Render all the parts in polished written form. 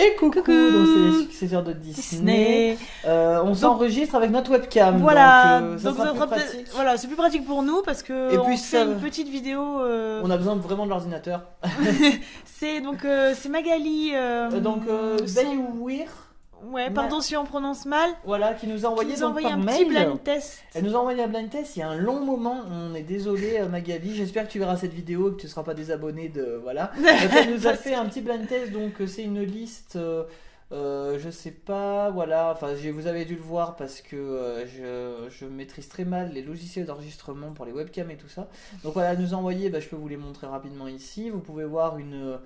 Et coucou, Coucou. donc c'est les successeurs de Disney. On s'enregistre avec notre webcam. Voilà, donc, ça donc sera ça plus sera pratique. voilà, c'est plus pratique pour nous parce que Et on puis fait ça- une petite vidéo. On a besoin vraiment de l'ordinateur. C'est donc c'est Magali. Donc son- Bayouir, Ouais, pardon si on prononce mal. voilà, qui nous a Qui envoyé, nous a donc, envoyé par un mail. petit blind test. Elle nous a envoyé un blind test il y a un long moment. On est désolé, Magali. J'espère que tu verras cette vidéo et que tu ne seras pas désabonné de. Voilà. Donc, elle nous a fait un petit blind test. Donc, c'est une liste. Je sais pas. Voilà. Enfin, vous avez dû le voir parce que je maîtrise très mal les logiciels d'enregistrement pour les webcams et tout ça. Donc, voilà, elle nous a envoyé. Je peux vous les montrer rapidement ici. Vous pouvez voir une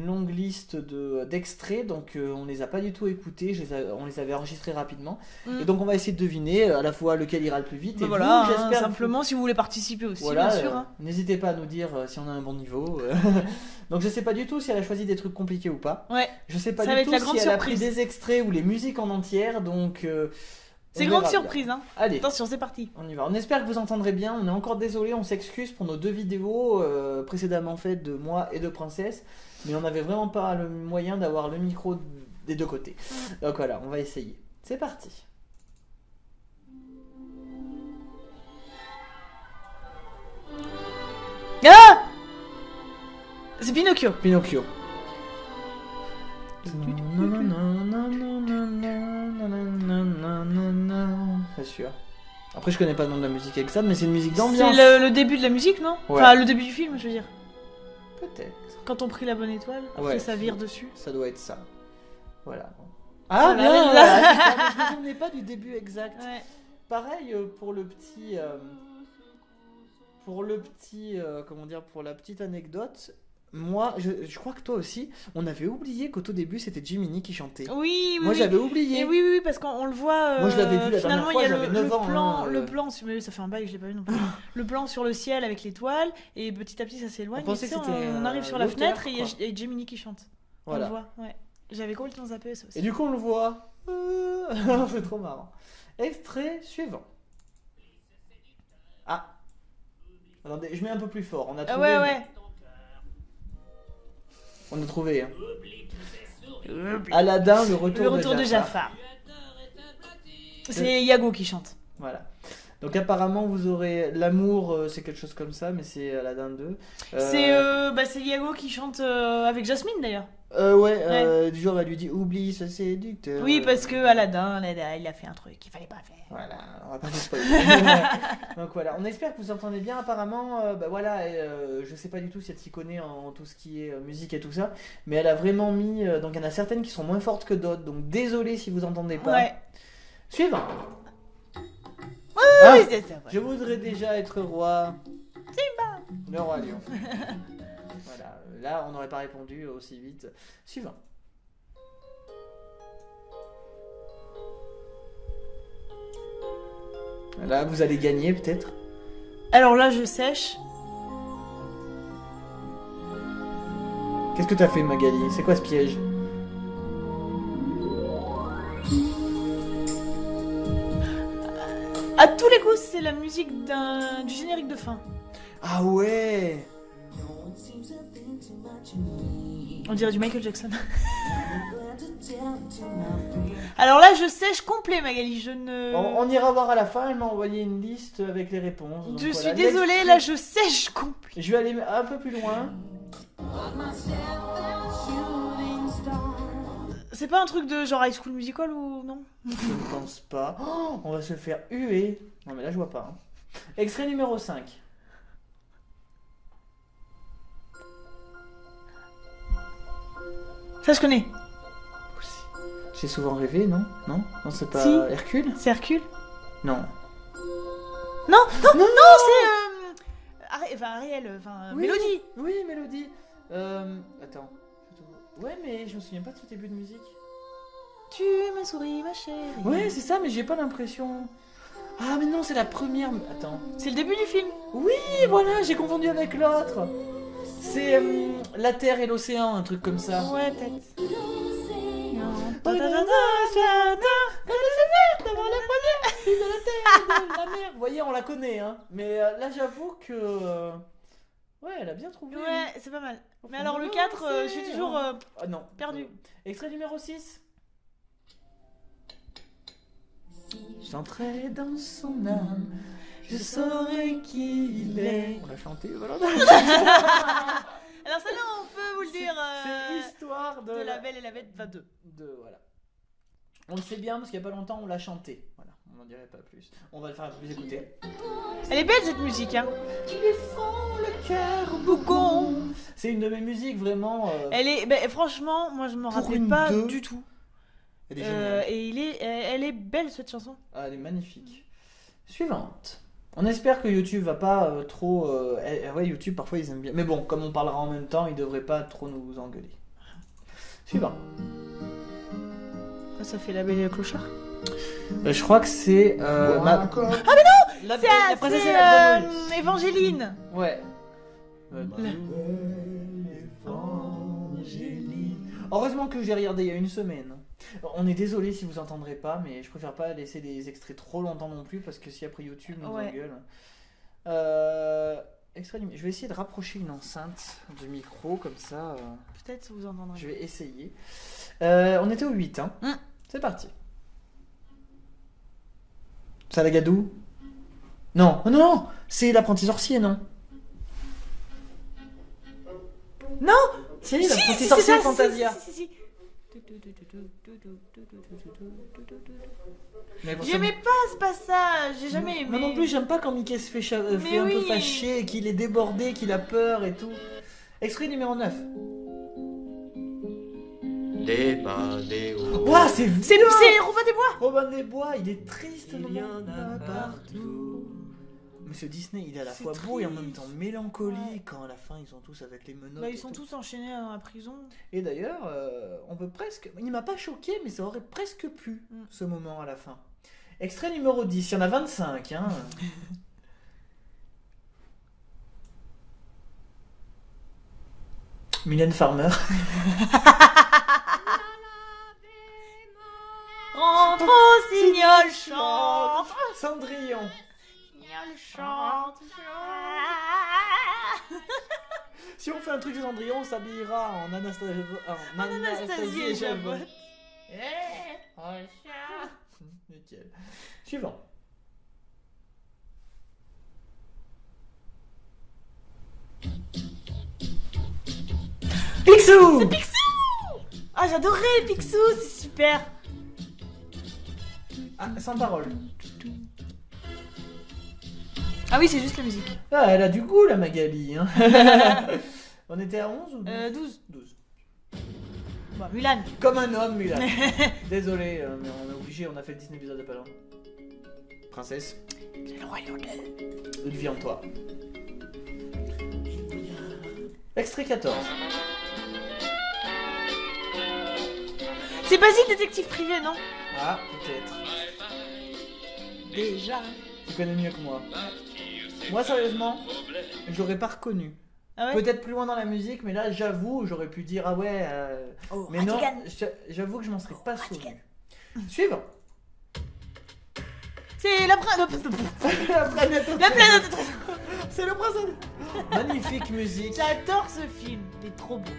longue liste d'extraits. Donc, on les a pas du tout écoutés. On les avait enregistrés rapidement. Et donc on va essayer de deviner à la fois lequel ira le plus vite. Et Voilà, vous, j'espère. simplement si vous voulez participer aussi, Voilà, bien sûr. Hein. N'hésitez pas à nous dire si on a un bon niveau. Donc je sais pas du tout si elle a choisi des trucs compliqués ou pas. Ouais, Je sais pas Ça va du être tout la si grande elle a pris surprise. des extraits ou les musiques en entière. Donc c'est on grande verra bien. surprise. Hein. Allez, Attention, c'est parti. on y va. On espère que vous entendrez bien. On est encore désolé, on s'excuse pour nos deux vidéos précédemment faites de moi et de Princesse. Mais on n'avait vraiment pas le moyen d'avoir le micro des deux côtés. Donc voilà, on va essayer. C'est parti. Ah, c'est Pinocchio. Pinocchio. C'est sûr. Après, je connais pas le nom de la musique exacte, mais c'est une musique C'est d'ambiance. le début de la musique, non? Ouais. Enfin, le début du film, je veux dire. Peut-être. Quand on prit la bonne étoile, après Ouais. ça vire dessus. Ça doit être ça. Voilà. Ah, Voilà, bien, voilà. voilà, c'est ça, mais je me souvenais pas du début exact. Ouais. Pareil pour le petit. Comment dire, pour la petite anecdote. Moi, je crois que toi aussi, on avait oublié qu'au tout début c'était Jiminy qui chantait. Oui, oui. Moi oui. j'avais oublié. Et oui, parce qu'on le voit. Moi, je l'avais vu la finalement, dernière fois, il y a j'avais le 9 ans, plan, hein, le plan. Mais ça fait un bail, je l'ai pas vu non plus. Le plan sur le ciel avec l'étoile, et petit à petit ça s'éloigne. On pensait et tu sais, que c'était, on arrive sur la l'auteur, fenêtre et il y quoi. a Gemini qui chante. Voilà. On le voit, ouais. J'avais complètement zappé ça aussi. Et du coup, on le voit. C'est trop marrant. Extrait suivant. Ah. Attendez, je mets un peu plus fort. On a trouvé. Ouais. On a trouvé. Hein. Aladdin, le retour, Le retour de Jafar. C'est Iago qui chante. Voilà. Donc apparemment, vous aurez l'amour, c'est quelque chose comme ça, mais c'est Aladdin 2. C'est Iago qui chante avec Jasmine d'ailleurs. Du genre, elle lui dit oublie ce séducteur. Oui, parce que Aladdin, il a fait un truc qu'il fallait pas faire. Voilà, on va pas vous spoiler. Donc voilà, on espère que vous entendez bien. Apparemment, je sais pas du tout si elle s'y connaît en tout ce qui est musique et tout ça, mais elle a vraiment mis. Donc il y en a certaines qui sont moins fortes que d'autres, donc désolé si vous entendez pas. Ouais. Suivant. Oui, c'est ça. Je voudrais déjà être roi. Le roi lion. Voilà, là on n'aurait pas répondu aussi vite. Suivant. Là, vous allez gagner peut-être. Alors là, je sèche. Qu'est-ce que t'as fait, Magali? C'est quoi ce piège? À tous les coups, c'est la musique du générique de fin. Ah ouais! On dirait du Michael Jackson. Alors là, je sèche complet, Magali. Je ne. On ira voir à la fin. Elle m'a envoyé une liste avec les réponses. Donc Je voilà, suis désolée, l'extrait. là, je sèche complet. Je vais aller un peu plus loin. C'est pas un truc de genre High School Musical ou non? Je ne pense pas. Oh, on va se faire huer. Non, mais là, je vois pas. Hein. Extrait numéro 5. Ça, je connais. J'ai souvent rêvé, non? Non, c'est pas Si. Hercule? C'est Hercule? Non. Non, c'est. Ariel, Oui. Mélodie. Oui, Mélodie. Attends. Ouais, mais je me souviens pas de ce début de musique. Tu me souris, ma chérie. Ouais, c'est ça, mais j'ai pas l'impression. Ah, mais non, c'est la première. Attends. C'est le début du film. Oui, voilà, j'ai confondu avec l'autre. C'est la Terre et l'océan, un truc comme ça. Ouais, peut-être. Vous voyez, on la connaît, hein. Mais là, j'avoue que Ouais, elle a bien trouvé. Ouais, c'est pas mal. Au Mais fond alors de le moi, 4, je c'est- suis toujours Ah non. perdu. Extrait numéro 6. J'entrerai dans son âme, je saurai qui il est. On l'a chanté, voilà. Alors celle-là, on peut vous le dire. C'est l'histoire de La Belle et la Bête 22. Voilà. On le sait bien parce qu'il n'y a pas longtemps on l'a chanté. Voilà, on n'en dirait pas plus. On va le faire plus écouter. Elle est belle cette musique, hein. Qui lui font le cœur bougon. C'est une de mes musiques vraiment. Elle est, ben, franchement, moi je m'en Pour rappelais une pas deux. du tout. Elle est géniale. Et elle est belle cette chanson. Ah, elle est magnifique. Suivante. On espère que YouTube va pas trop. Ouais, YouTube parfois ils aiment bien. Mais bon, comme on parlera en même temps, ils devraient pas trop nous engueuler. Suivant. Ça fait La Belle et le Clochard. Je crois que c'est. La La princesse et la grenouille. Évangéline. Ouais. Heureusement que j'ai regardé il y a une semaine. On est désolé si vous entendrez pas, mais je préfère pas laisser des extraits trop longtemps non plus parce que si après YouTube nous engueule. Extrait du... Je vais essayer de rapprocher une enceinte du micro comme ça. Peut-être vous entendrez. Je vais essayer. On était au 8, hein. C'est parti. Salagadou. Non, non, c'est l'apprenti sorcier, non? Non. Si, l'apprenti sorcier Fantasia. Si. Mais bon, J'aimais pas ce passage, j'ai jamais aimé. Moi non plus, j'aime pas quand Mickey se fait, fait un peu fâché, qu'il est débordé, qu'il a peur et tout. Extrait numéro 9. Ouah, c'est Robin des Bois. Robin des Bois, il est triste. Il y en a partout. Monsieur Disney, il est à la fois beau et en même temps mélancolique quand à la fin ils sont tous avec les menottes. Bah, ils et sont tout. tous enchaînés dans la prison. Et d'ailleurs, on peut presque. Il m'a pas choqué, mais ça aurait presque pu ce moment à la fin. Extrait numéro 10, il y en a 25. Hein. Mylène Farmer. Rentre au Signol, chante. Cendrillon. Signol, chante. Si on fait un truc de Cendrillon, on s'habillera en Anastasie et Javotte. Nickel. Suivant. Picsou. C'est Picsou. Ah, j'adorais Picsou, c'est super. Ah, sans parole. Ah oui, c'est juste la musique. Ah, elle a du goût, la Magali. Hein. On était à 11 ou 12 12. 12. Bon, Mulan. Comme un homme, Mulan. Désolé, mais on est obligé, on a fait le 19 épisodes de pas loin. Princesse, C'est le roi lion. deviens-toi. Extrait 14. C'est Basile, détective privé, non? Ah, peut-être. Déjà. Tu connais mieux que moi. Moi, sérieusement, je l'aurais pas reconnu. Ah ouais? Peut-être plus loin dans la musique, mais là, j'avoue, j'aurais pu dire ah ouais. Oh, mais non, Ratigan. j'avoue que je m'en serais pas souvenu. Suivant. C'est la planète. La planète. La planète. C'est le prince. Magnifique musique. J'adore ce film, il est trop beau.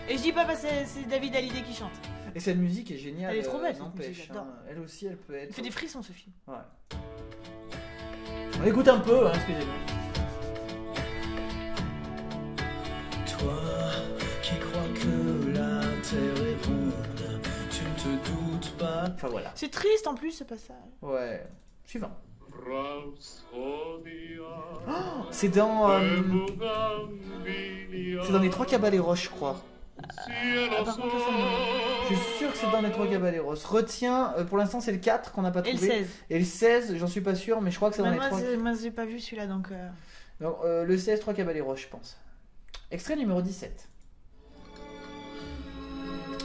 Et je dis pas parce que c'est David Hallyday qui chante. Et cette musique est géniale. Elle est trop belle, cette n'empêche, musique, j'adore. Elle aussi, elle peut être. Il fait des frissons ce film. Ouais. On écoute un peu, hein, excusez-moi. Toi qui crois que la terre est ronde, tu ne te doutes pas. Enfin voilà. C'est triste en plus ce passage. Ouais. Suivant. C'est dans. C'est dans les Trois Caballeros, je crois. Par contre, ça me- Je suis sûr que c'est dans les Trois Caballeros. Retiens, pour l'instant, c'est le 4 qu'on n'a pas Et trouvé. le 16. Et le 16, j'en suis pas sûr, mais je crois que c'est dans Bah, les Trois. moi, j'ai pas vu celui-là donc. Non, le 16, Trois Caballeros, je pense. Extrait numéro 17.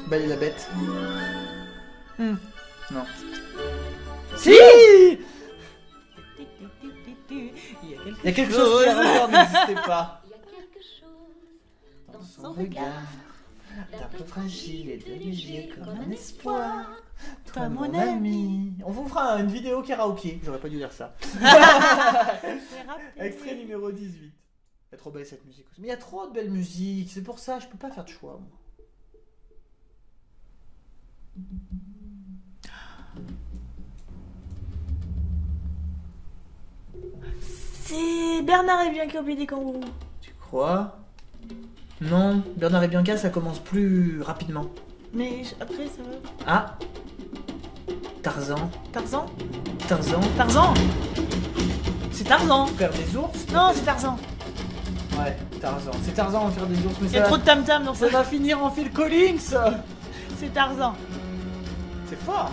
Belle et la Bête. Non. Si. Il Il y a quelque chose qui la n'existait pas. Il y a quelque chose Dans son regard, d'un peu fragile et de léger comme un espoir. Toi, mon ami. On vous fera une vidéo karaoké. J'aurais pas dû dire ça. Extrait numéro 18. Elle est trop belle cette musique aussi. Mais il y a trop de belles musiques, c'est pour ça, je peux pas faire de choix. Moi. C'est Bernard et Bianca au pied des kangourous. Tu crois? Non, Bernard et Bianca, ça commence plus rapidement. Mais après, ça va. Ah, Tarzan. Tarzan? Tarzan. Tarzan? C'est Tarzan. Faire des ours? Non, c'est Tarzan. Ouais, Tarzan. C'est Tarzan, on va faire des ours, mais Il y a trop de tam-tam dans ça ça. va finir en Phil Collins. C'est Tarzan. C'est fort.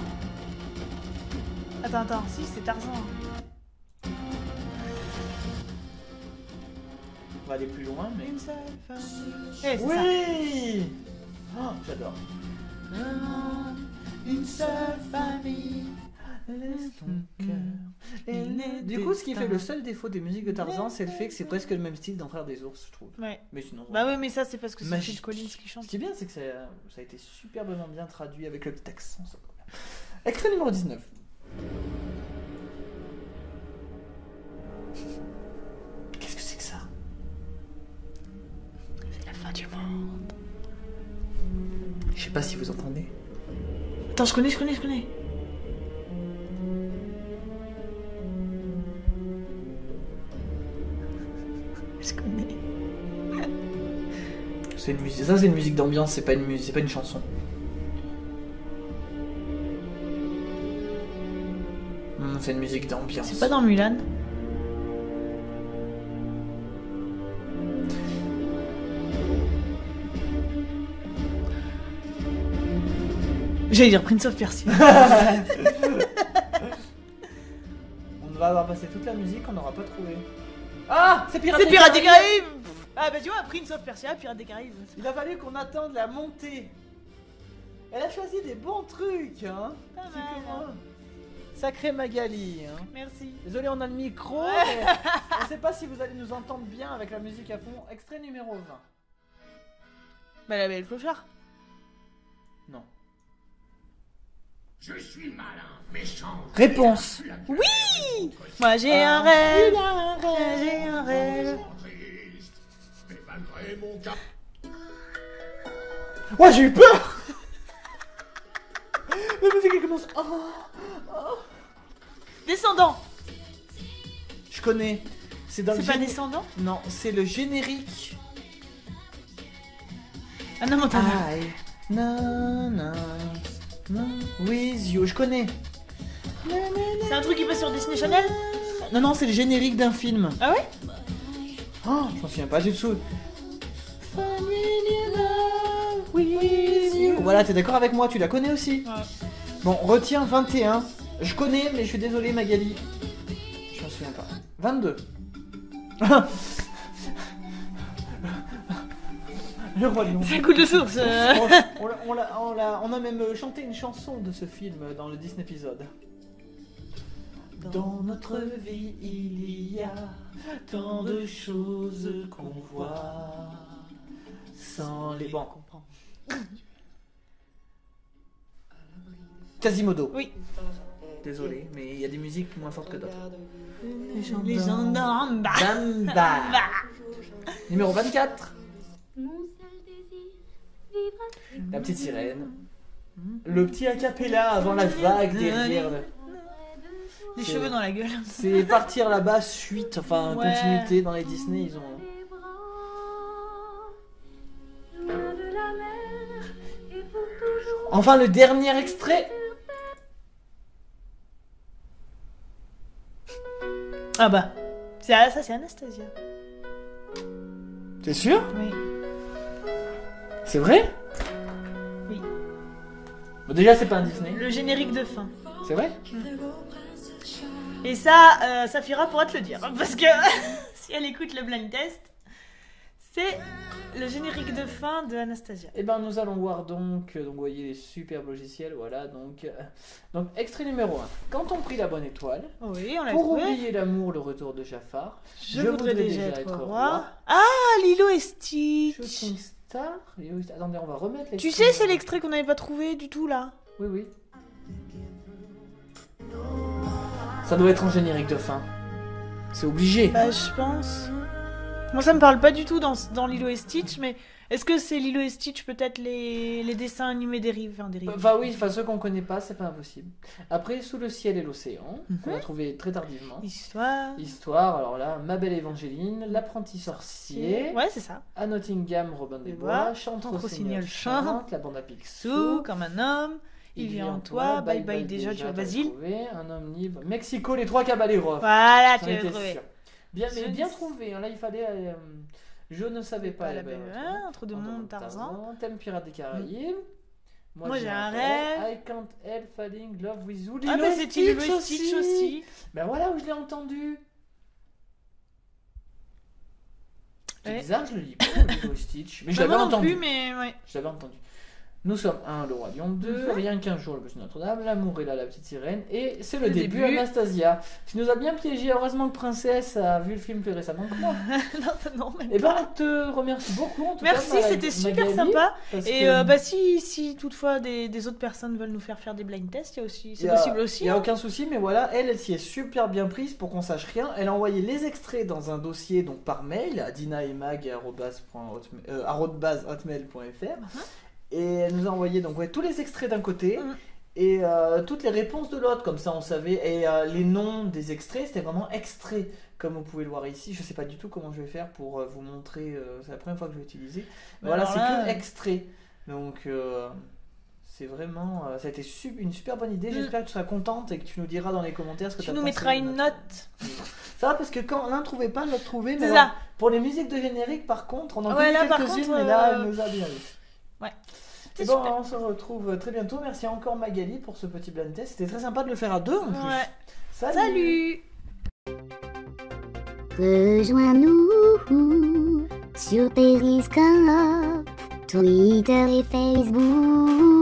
Attends, si, c'est Tarzan. On va aller plus loin, mais... Une seule famille. Eh, c'est ça. Oui. Oh, j'adore. Une seule famille. Laisse ton cœur. Du coup, ce qui fait le seul défaut des musiques de Tarzan, c'est le fait que c'est presque le même style d'en Frères des ours, je trouve. Ouais. Mais sinon. Bah oui, mais ça, c'est parce que c'est Magique. Phil Collins qui Ce chante. qui est bien, c'est que ça a été superbement bien traduit avec le petit accent. ça va bien. Extrait numéro 19. Qu'est-ce que c'est que ça? C'est la fin du monde. Je sais pas si vous entendez. Attends, je connais. Je connais. C'est une musique. Ça, c'est une musique d'ambiance, c'est pas une musique, c'est pas une chanson. C'est une musique d'ambiance. C'est pas dans Mulan? J'allais dire Prince of Persia. On va avoir passé toute la musique, on n'aura pas trouvé. Ah, c'est Pirates C'est Pirates des Caraïbes. Ah bah tu vois, Prince of Persia, Pirates des Caraïbes. Il a fallu qu'on attende la montée. Elle a choisi des bons trucs, hein. Pas Tu sais mal, que moi. hein. Sacré Magali, hein. Merci. Désolé, on a le micro, mais on sait pas si vous allez nous entendre bien avec la musique à fond. Extrait numéro 20. Bah la belle clochard. Non. Je suis malin, méchant. Réponse. Oui. Moi j'ai un rêve. J'ai un rêve. Triste, mais malgré mon cap. Ouais, j'ai eu peur. La musique elle commence. Oh. Descendant. Je connais. C'est dans le C'est pas géné- descendant? Non, c'est le générique. Ah non, Montana. I with you. Je connais. C'est un truc qui passe sur Disney Channel? Non, c'est le générique d'un film. Ah ouais? Oh, je m'en souviens pas du tout. Voilà, t'es d'accord avec moi, tu la connais aussi. Ouais. Bon, retiens 21. Je connais, mais je suis désolé, Magali. Je m'en souviens pas. 22. Le Roi Lion. C'est un coup de source. On a même chanté une chanson de ce film dans le Disney épisode. Dans notre vie, il y a tant de choses qu'on voit sans les... Bon, comprend. Quasimodo. Oui. Désolé, mais il y a des musiques moins fortes que d'autres. Les gendarmes. Bah. Bamba. Numéro 24. Mon seul désir, vivre à La petite sirène. Le petit acapella avant la vague derrière. Les C'est- cheveux dans la gueule. C'est partir là-bas, suite, enfin Ouais. continuité dans les Disney, ils ont... tes bras, loin de la mer, et pour toujours. Enfin le dernier extrait. Ah bah. Ça, c'est Anastasia. T'es sûr? Oui. C'est vrai? Oui. Bon, déjà c'est pas un Disney. Le générique de fin. C'est vrai? Et ça, Saphira pourra te le dire. Parce que si elle écoute le blind test, c'est le générique de fin de Anastasia. Eh ben nous allons voir donc vous voyez les superbes logiciels, voilà donc extrait numéro 1. Quand on prit la bonne étoile, Oui, on l'a pour trouvé. oublier l'amour, le retour de Jafar, Je voudrais déjà être roi. Ah, Lilo et Stitch. Shooting Star. Attendez, on va remettre les... Tu sais, c'est l'extrait qu'on n'avait pas trouvé du tout là. Oui, oui. Ça doit être en générique de fin. C'est obligé. Bah, je pense. Moi, ça me parle pas du tout dans Lilo et Stitch, mais est-ce que c'est Lilo et Stitch, peut-être les dessins animés dérivés, Enfin oui, ceux qu'on connaît pas, c'est pas impossible. Après, Sous le ciel et l'océan, qu'on a trouvé très tardivement. Histoire, alors là, Ma belle Évangéline, L'apprenti sorcier. Ouais, c'est ça. À Nottingham, Robin des Bois, Chante Rossignol chante, La bande à Picsou, Comme un homme, Il vit en toi, Bye bye déjà, tu vois Basile. Un homme libre, Mexico, les trois caballeros. Voilà, tu l'as trouvé. Bien, mais bien trouvé, hein. Là il fallait... je ne savais pas la belle Entre deux mondes, Tarzan. Thème Pirates des Caraïbes. Moi j'ai un rêve. I can't help falling in love with you. Ah mais c'est Lilo et Stitch aussi. Ben voilà où je l'ai entendu. C'est bizarre, je le lis pas, Lilo et Stitch. Mais je l'avais entendu. Plus, mais ouais. Je l'avais entendu. Nous sommes 1, Le Roi Lion 2, Rien qu'un jour, Le Petit Notre-Dame, L'amour est là, La petite sirène, et c'est le début, Anastasia. Tu nous as bien piégé, heureusement que Princesse a vu le film plus récemment que moi. non, même et ben on te remercie beaucoup en tout Merci, cas. C'était super sympa. Et que... si toutefois des autres personnes veulent nous faire des blind tests, c'est possible aussi. Il n'y a aucun souci, mais voilà, elle s'y est super bien prise pour qu'on sache rien. Elle a envoyé les extraits dans un dossier donc par mail à dinaemag@hotmail.fr. Et elle nous a envoyé donc tous les extraits d'un côté et toutes les réponses de l'autre, comme ça on savait. Et les noms des extraits, c'était vraiment extraits, comme vous pouvez le voir ici. Je sais pas du tout comment je vais faire pour vous montrer, c'est la première fois que je vais utiliser. Voilà, c'est que extrait. Donc c'est vraiment, ça a été une super bonne idée. J'espère que tu seras contente et que tu nous diras dans les commentaires ce que tu as pensé. Tu nous mettras une note. Ça va, parce que quand l'un trouvait pas, l'autre trouvait. Mais alors, pour les musiques de générique, par contre, on en connaît quelques-unes, mais là, elle nous a bien eu. Ouais. Et bon, on se retrouve très bientôt. Merci encore Magali pour ce petit blind test. C'était très sympa de le faire à deux en plus. Salut. Rejoins-nous sur Periscope, Twitter et Facebook.